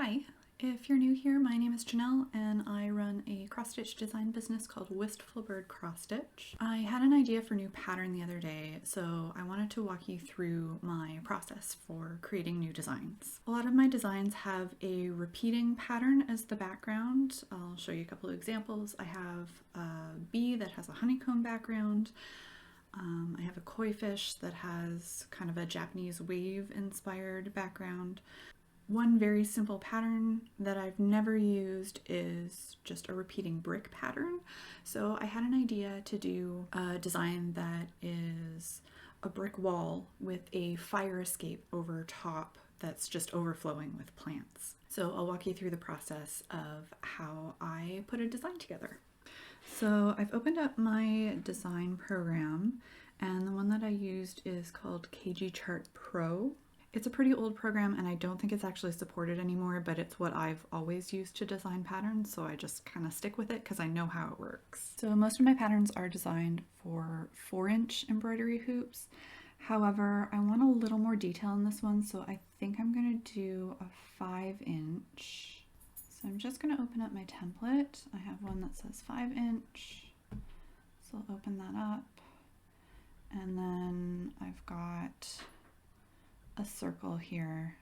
Hi, if you're new here, my name is Janelle and I run a cross-stitch design business called Wistful.bird cross stitch. I had an idea for a new pattern the other day, so I wanted to walk you through my process for creating new designs. A lot of my designs have a repeating pattern as the background. I'll show you a couple of examples. I have a bee that has a honeycomb background. I have a koi fish that has kind of a Japanese wave inspired background. One very simple pattern that I've never used is just a repeating brick pattern. So I had an idea to do a design that is a brick wall with a fire escape over top that's just overflowing with plants. So I'll walk you through the process of how I put a design together. So I've opened up my design program, and the one that I used is called KG Chart Pro. It's a pretty old program and I don't think it's actually supported anymore, but it's what I've always used to design patterns, so I just kind of stick with it because I know how it works. So most of my patterns are designed for 4-inch embroidery hoops. However, I want a little more detail in this one, so I think I'm going to do a 5-inch. So I'm just going to open up my template. I have one that says 5-inch, so I'll open that up, and then I've got a circle here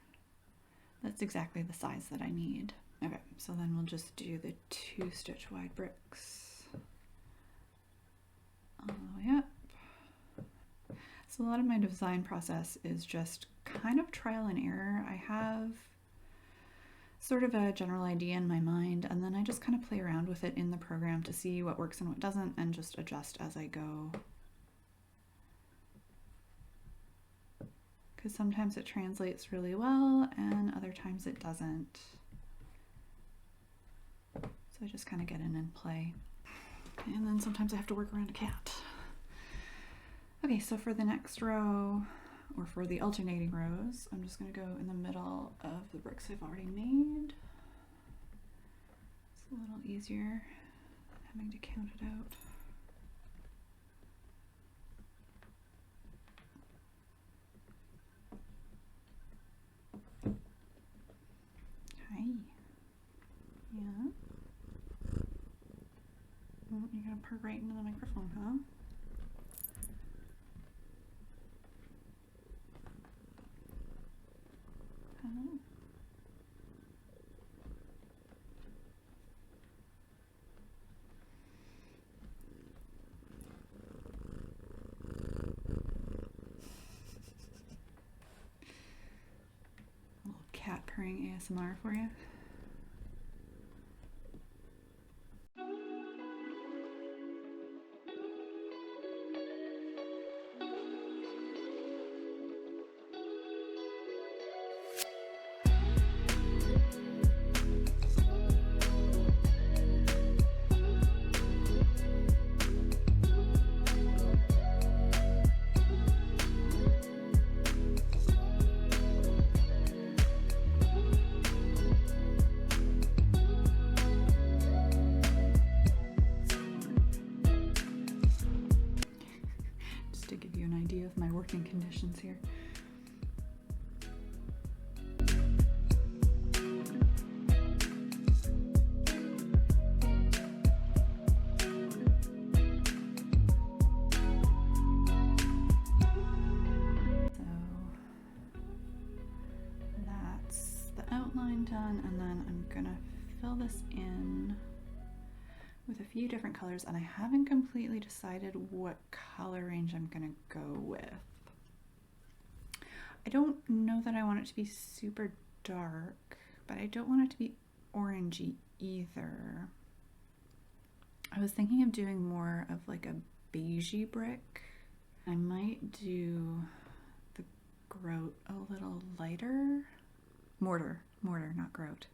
that's exactly the size that I need. Okay, so then we'll just do the 2 stitch wide bricks all the way up. So a lot of my design process is just kind of trial and error. I have sort of a general idea in my mind, and then I just kind of play around with it in the program to see what works and what doesn't, and just adjust as I go. Because sometimes it translates really well and other times it doesn't. So I just kind of get in and play. And then sometimes I have to work around a cat. Okay, so for the next row, or for the alternating rows, I'm just going to go in the middle of the bricks I've already made. It's a little easier having to count it out. Hi. Yeah. Oh, you're gonna perk right into the microphone, huh? Hello. A little cat purring ASMR for you. To give you an idea of my working conditions here. So that's the outline done, and then I'm gonna fill this in with a few different colors, and I haven't completely decided what color range I'm gonna go with. I don't know that I want it to be super dark, but I don't want it to be orangey either. I was thinking of doing more of like a beigey brick. I might do the grout a little lighter. Mortar, not grout.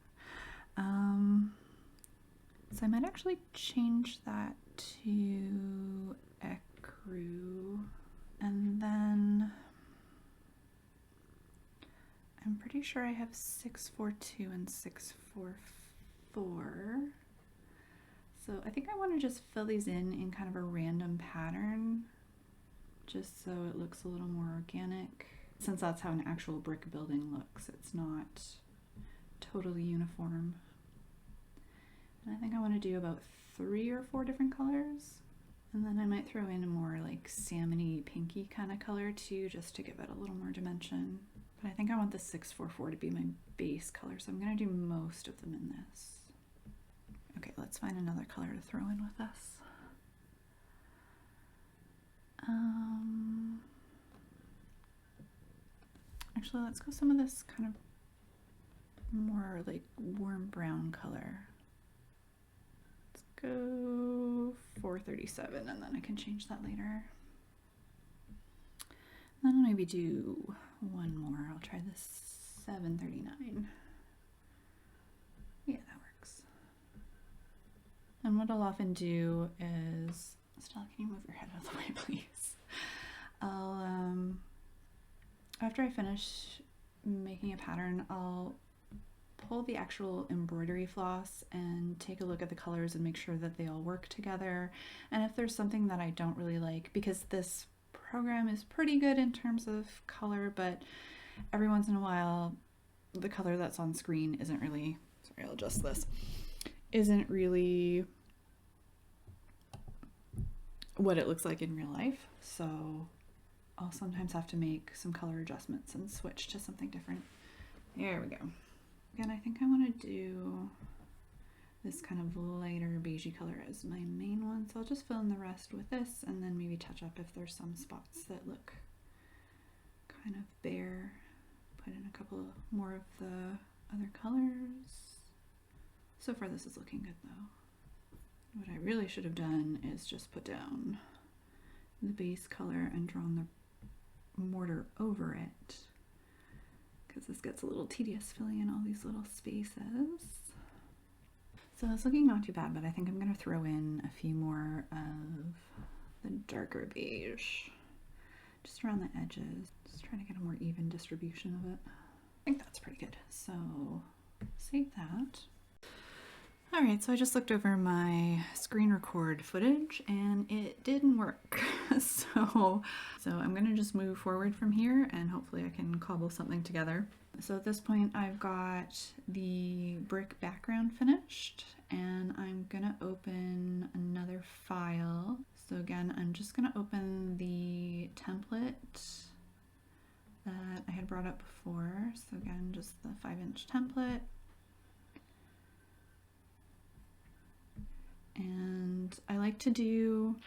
So I might actually change that to ecru, and then I'm pretty sure I have 642 and 644. So I think I want to just fill these in kind of a random pattern, just so it looks a little more organic, since that's how an actual brick building looks. It's not totally uniform. And I think I want to do about 3 or 4 different colors. And then I might throw in a more like salmony pinky kind of color too, just to give it a little more dimension. But I think I want the 644 to be my base color, so I'm going to do most of them in this. Okay, let's find another color to throw in with this. Actually, let's go some of this kind of more like warm brown color. Let's go 437, and then I can change that later. And then I'll maybe do one more. I'll try this 739. Yeah, that works. And what I'll often do is, Stella, can you move your head out of the way, please? After I finish making a pattern, I'll pull the actual embroidery floss and take a look at the colors and make sure that they all work together. And if there's something that I don't really like, because this program is pretty good in terms of color, but every once in a while the color that's on screen isn't really, sorry, I'll adjust this, isn't really what it looks like in real life. So I'll sometimes have to make some color adjustments and switch to something different. There we go. Again, I think I want to do this kind of lighter beigey color as my main one, so I'll just fill in the rest with this and then maybe touch up if there's some spots that look kind of bare. Put in a couple more of the other colors. So far this is looking good though. What I really should have done is just put down the base color and drawn the mortar over it, because this gets a little tedious filling in all these little spaces. So it's looking not too bad, but I think I'm going to throw in a few more of the darker beige just around the edges, just trying to get a more even distribution of it. I think that's pretty good, so save that. Alright, so I just looked over my screen record footage and it didn't work. So I'm gonna just move forward from here and hopefully I can cobble something together. So at this point I've got the brick background finished and I'm gonna open another file. So again, I'm just gonna open the template that I had brought up before. So again, just the 5-inch template. And I like to do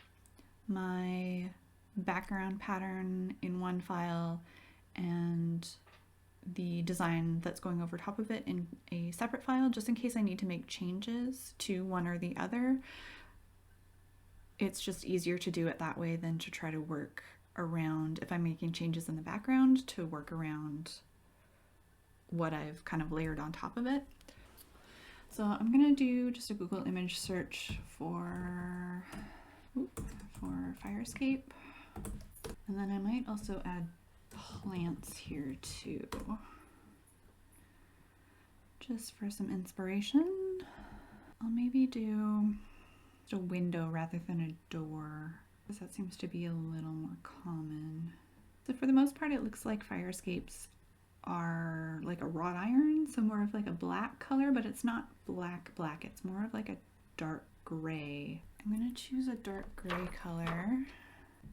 my background pattern in one file and the design that's going over top of it in a separate file, just in case I need to make changes to one or the other. It's just easier to do it that way than to try to work around, if I'm making changes in the background, to work around what I've kind of layered on top of it. So I'm gonna do just a Google image search for fire escape, and then I might also add plants here too, just for some inspiration. I'll maybe do just a window rather than a door, because that seems to be a little more common. So for the most part, it looks like fire escapes are like a wrought iron, so more of like a black color, but it's not black, it's more of like a dark gray. I'm gonna choose a dark gray color.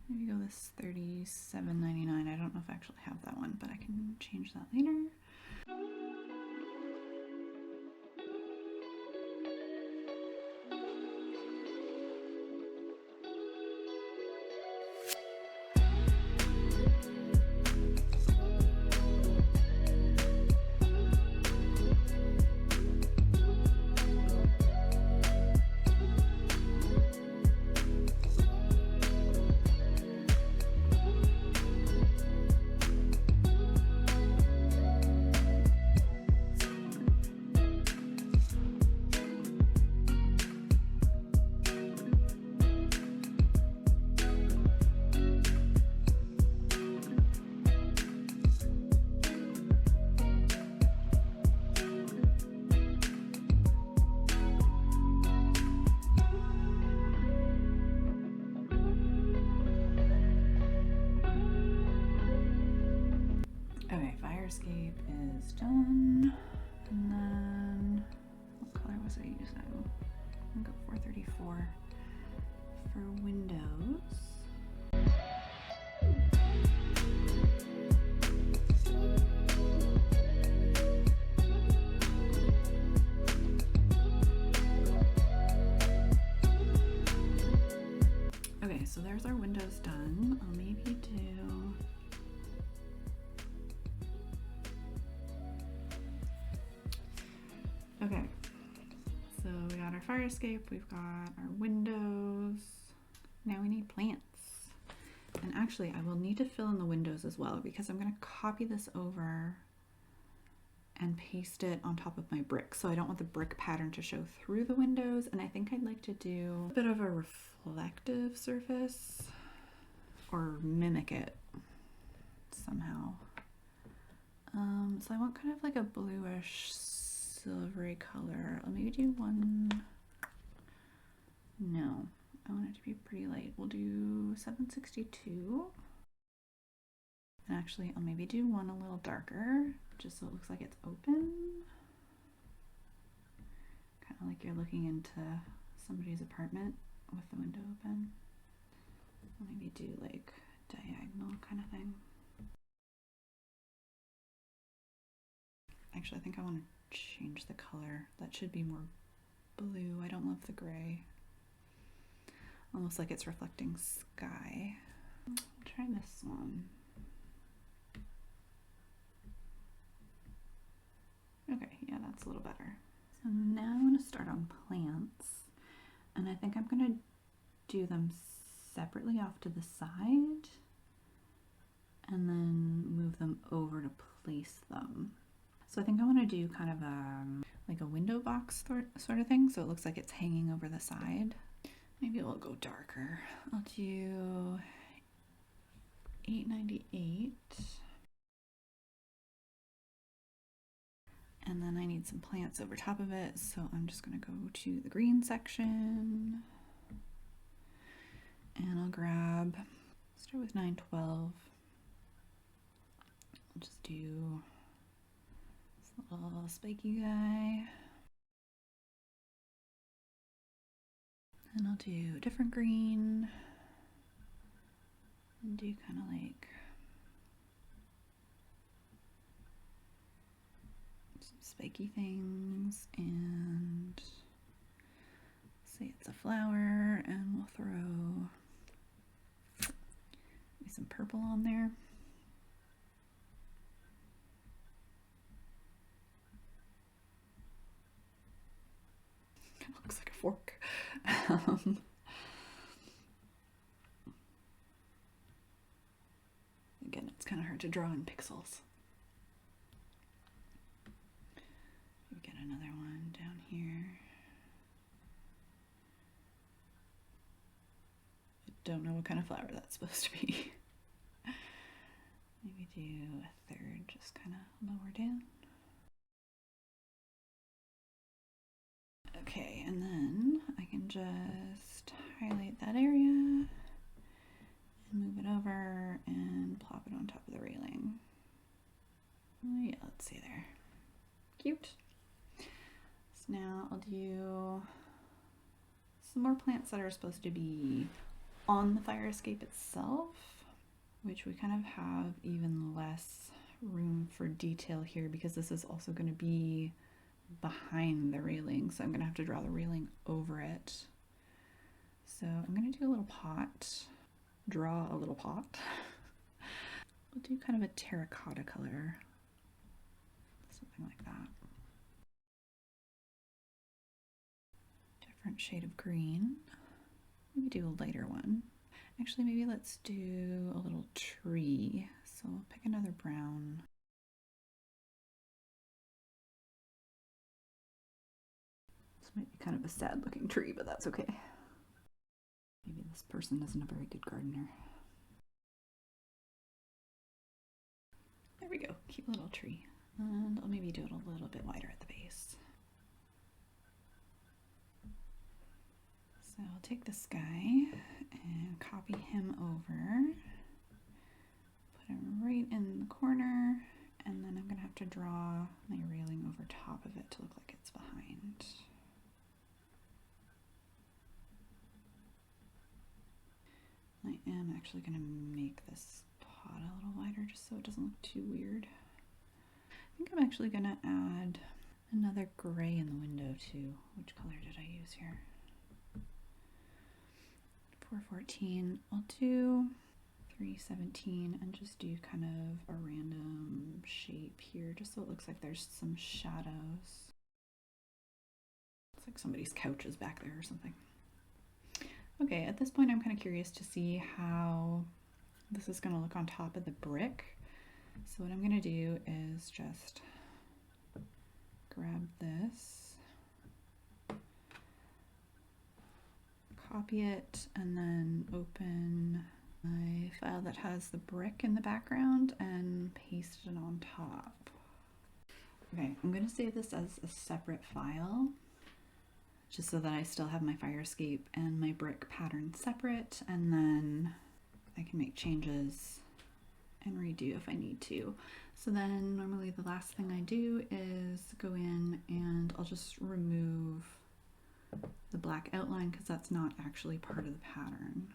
Maybe go this $37.99. I don't know if I actually have that one, but I can change that later. Okay, fire escape is done. And then, what color was I using? I'm gonna go 434 for windows. Okay, so there's our windows done. I'll maybe do okay, so we got our fire escape, we've got our windows. Now we need plants. And actually, I will need to fill in the windows as well because I'm going to copy this over and paste it on top of my brick. So I don't want the brick pattern to show through the windows. And I think I'd like to do a bit of a reflective surface or mimic it somehow. So I want kind of like a bluish silvery color. I'll maybe do one. No, I want it to be pretty light. We'll do 762. And actually, I'll maybe do one a little darker, just so it looks like it's open. Kind of like you're looking into somebody's apartment with the window open. I'll maybe do like diagonal kind of thing. Actually, I think I want to change the color. That should be more blue. I don't love the gray. Almost like it's reflecting sky. I'll try this one. Okay, yeah, that's a little better. So now I'm going to start on plants. And I think I'm going to do them separately off to the side. And then move them over to place them. So I think I want to do kind of like a window box sort of thing. So it looks like it's hanging over the side. Maybe we'll go darker. I'll do 898. And then I need some plants over top of it. So I'm just going to go to the green section. And I'll start with 912. I'll just do this little spiky guy. And I'll do a different green. And do kind of like some spiky things. And say it's a flower. And we'll throw maybe some purple on there. It looks like a fork. Again, it's kind of hard to draw in pixels. We get another one down here. I don't know what kind of flower that's supposed to be. Maybe do a third, just kind of lower down. Okay, and then I can just highlight that area and move it over and plop it on top of the railing. Oh yeah, let's see there. Cute. So now I'll do some more plants that are supposed to be on the fire escape itself, which we kind of have even less room for detail here because this is also going to be behind the railing, so I'm going to have to draw the railing over it. So I'm going to do a little pot, draw a little pot. We'll do kind of a terracotta color, something like that. Different shade of green. Maybe do a lighter one. Actually, maybe let's do a little tree. So we'll pick another brown. This might be kind of a sad looking tree, but that's okay. Maybe this person isn't a very good gardener. There we go, cute little tree. And I'll maybe do it a little bit wider at the base. So I'll take this guy and copy him over, put him right in the corner, And then I'm gonna have to draw my railing over top of it to look like it's behind. I am actually gonna make this pot a little wider just so it doesn't look too weird. I think I'm actually gonna add another gray in the window too. Which color did I use here? 414. I'll do 317 and just do kind of a random shape here just so it looks like there's some shadows. It's like somebody's couch is back there or something. Okay, at this point I'm kind of curious to see how this is going to look on top of the brick. So what I'm going to do is just grab this, copy it, and then open my file that has the brick in the background and paste it on top. Okay, I'm going to save this as a separate file just so that I still have my fire escape and my brick pattern separate, and then I can make changes and redo if I need to. So then normally the last thing I do is go in and I'll just remove the black outline because that's not actually part of the pattern.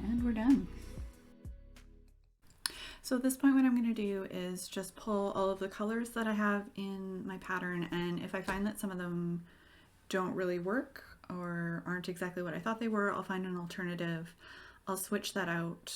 And we're done. So at this point what I'm going to do is just pull all of the colors that I have in my pattern, and if I find that some of them don't really work or aren't exactly what I thought they were, I'll find an alternative. I'll switch that out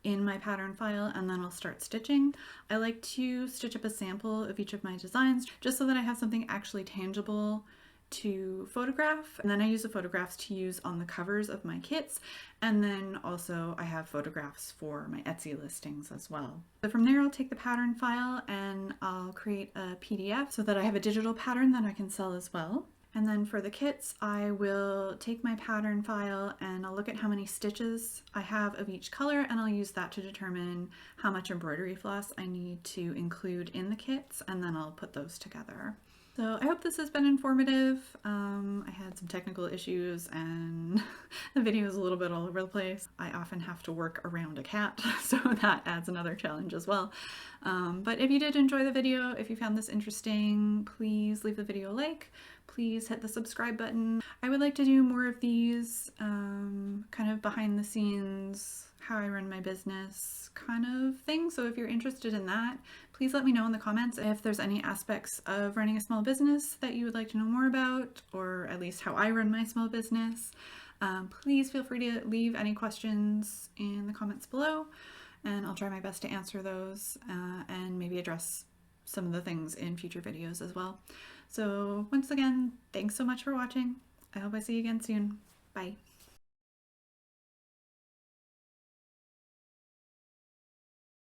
in my pattern file and then I'll start stitching. I like to stitch up a sample of each of my designs just so that I have something actually tangible to photograph, and then I use the photographs to use on the covers of my kits, and then also I have photographs for my Etsy listings as well. So from there I'll take the pattern file and I'll create a PDF so that I have a digital pattern that I can sell as well. And then for the kits I will take my pattern file and I'll look at how many stitches I have of each color, and I'll use that to determine how much embroidery floss I need to include in the kits, and then I'll put those together. So I hope this has been informative. I had some technical issues and the video is a little bit all over the place. I often have to work around a cat, so that adds another challenge as well. But if you did enjoy the video, if you found this interesting, please leave the video a like. Please hit the subscribe button. I would like to do more of these kind of behind the scenes, how I run my business kind of thing. So if you're interested in that, please let me know in the comments if there's any aspects of running a small business that you would like to know more about, or at least how I run my small business. Please feel free to leave any questions in the comments below, and I'll try my best to answer those and maybe address some of the things in future videos as well. So once again, thanks so much for watching. I hope I see you again soon. Bye.